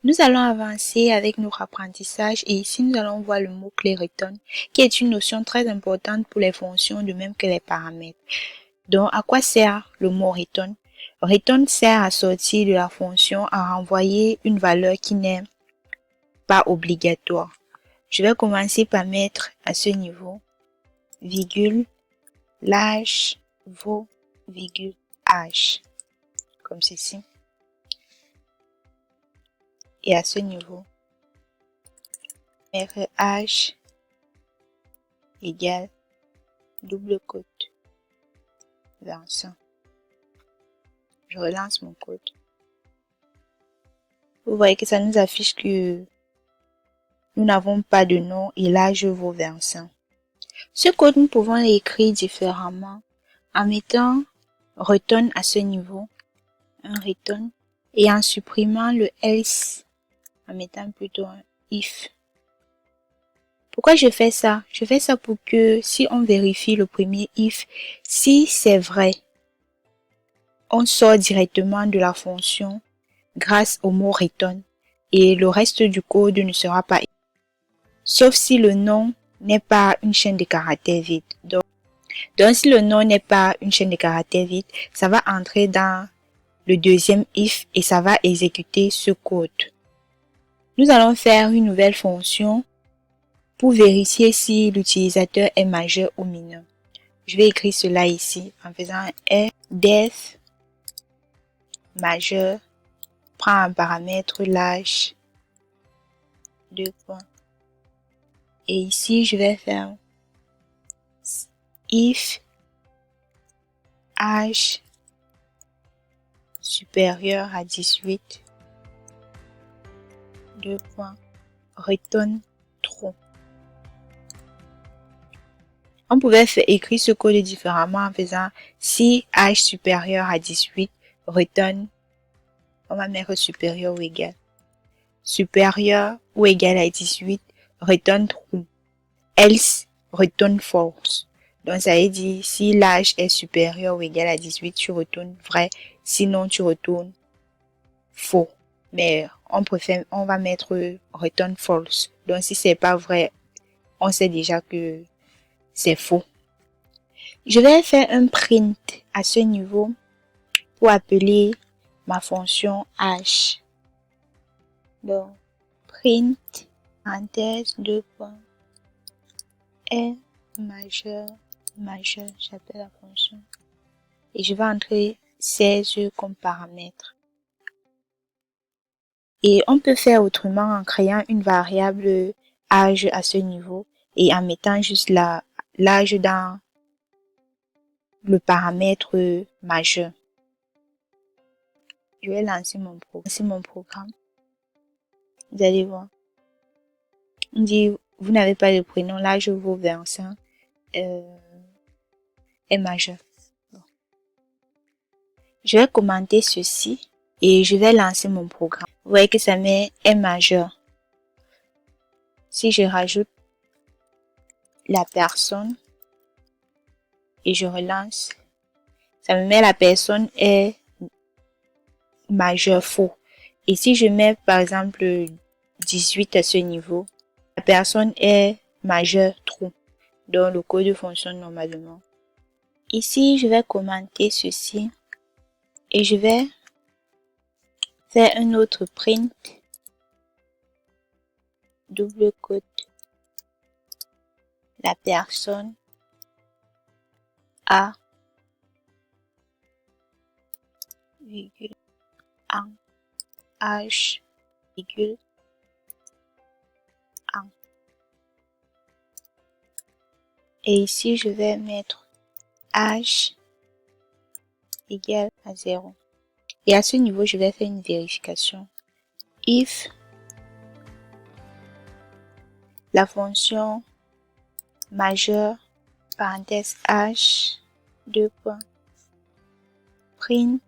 Nous allons avancer avec notre apprentissage et ici nous allons voir le mot-clé return qui est une notion très importante pour les fonctions de même que les paramètres. Donc à quoi sert le mot return? Return sert à sortir de la fonction à renvoyer une valeur qui n'est pas obligatoire. Je vais commencer par mettre à ce niveau virgule l'âge vaut virgule âge comme ceci. Et à ce niveau, mettre âge égale double quote Vincent. Je relance mon code. Vous voyez que ça nous affiche que nous n'avons pas de nom et l'âge vaut Vincent. Ce code, nous pouvons l'écrire différemment en mettant return à ce niveau, un return, et en supprimant le else, en mettant plutôt un if. Pourquoi je fais ça? Je fais ça pour que si on vérifie le premier if, si c'est vrai, on sort directement de la fonction grâce au mot return et le reste du code ne sera pas sauf si le nom n'est pas une chaîne de caractères vide. Donc si le nom n'est pas une chaîne de caractères vide, ça va entrer dans le deuxième if et ça va exécuter ce code. Nous allons faire une nouvelle fonction pour vérifier si l'utilisateur est majeur ou mineur. Je vais écrire cela ici en faisant un def majeur, prend en paramètre l'âge, deux points. Et ici, je vais faire if âge supérieur à 18, deux points, return true. On pouvait écrire ce code différemment en faisant si âge supérieur à 18, return, on va mettre supérieur ou égal. Supérieur ou égal à 18, return true. Else, return false. Donc ça veut dire si l'âge est supérieur ou égal à 18, tu retournes vrai, sinon tu retournes faux. Mais on va mettre return false. Donc si c'est pas vrai, on sait déjà que c'est faux. Je vais faire un print à ce niveau pour appeler ma fonction âge. Donc print parenthèse deux points est majeur, j'appelle la fonction. Et je vais entrer 16 comme paramètre. Et on peut faire autrement en créant une variable âge à ce niveau et en mettant juste l'âge dans le paramètre majeur. Je vais lancer mon programme. Vous allez voir. On dit, vous n'avez pas de prénom, l'âge vaut Vincent est majeur. Bon. Je vais commenter ceci et je vais lancer mon programme. Vous voyez que ça met est majeur. Si je rajoute la personne et je relance, ça me met la personne est majeur faux. Et si je mets par exemple 18 à ce niveau, la personne est majeure true. Donc le code fonctionne normalement. Ici, je vais commenter ceci et je vais faire un autre print. Double quote. La personne a virgule un âge virgule un. Et ici, je vais mettre âge égal à 0. Et à ce niveau, je vais faire une vérification. If la fonction majeur, parenthèse âge, deux points, print,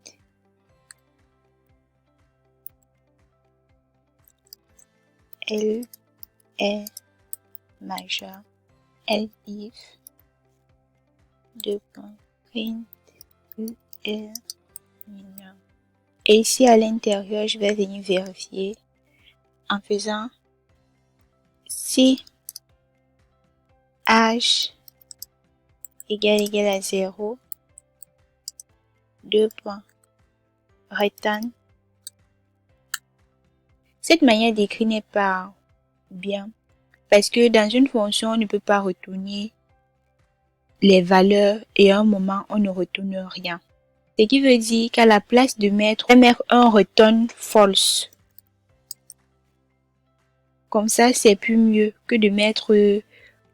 elle est majeur, elle if, deux points, print, est mineur. Et ici à l'intérieur, je vais venir vérifier en faisant si âge égal à 0, 2 points, return. Cette manière d'écrire n'est pas bien parce que dans une fonction, on ne peut pas retourner les valeurs et à un moment, on ne retourne rien. Ce qui veut dire qu'à la place de mettre un return false. Comme ça, c'est plus mieux que de mettre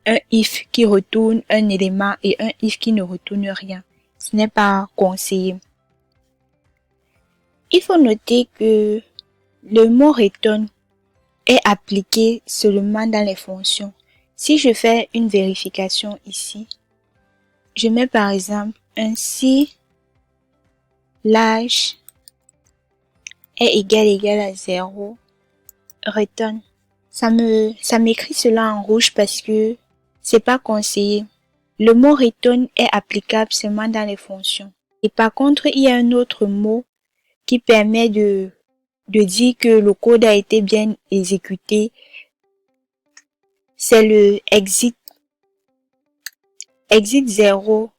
un if qui retourne un élément et un if qui ne retourne rien. Ce n'est pas conseillé. Il faut noter que le mot return est appliqué seulement dans les fonctions. Si je fais une vérification ici, je mets par exemple un si l'âge est égal à 0, return. Ça m'écrit cela en rouge parce que c'est pas conseillé. Le mot return est applicable seulement dans les fonctions. Et par contre, il y a un autre mot qui permet de dire que le code a été bien exécuté. C'est le exit. Exit 0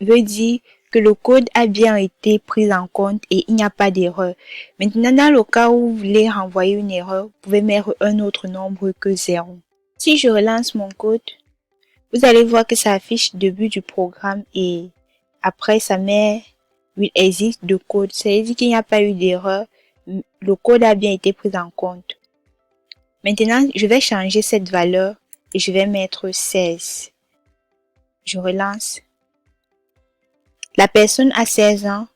veut dire que le code a bien été pris en compte et il n'y a pas d'erreur. Maintenant, dans le cas où vous voulez renvoyer une erreur, vous pouvez mettre un autre nombre que 0. Si je relance mon code, vous allez voir que ça affiche début du programme et après ça met will exit de code. Ça veut dire qu'il n'y a pas eu d'erreur. Le code a bien été pris en compte. Maintenant, je vais changer cette valeur et je vais mettre 16. Je relance. La personne a 16 ans.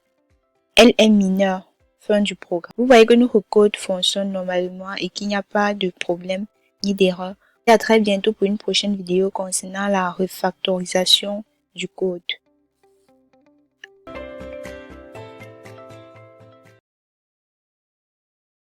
Elle est mineure. Fin du programme. Vous voyez que notre code fonctionne normalement et qu'il n'y a pas de problème ni d'erreur. Et à très bientôt pour une prochaine vidéo concernant la refactorisation du code.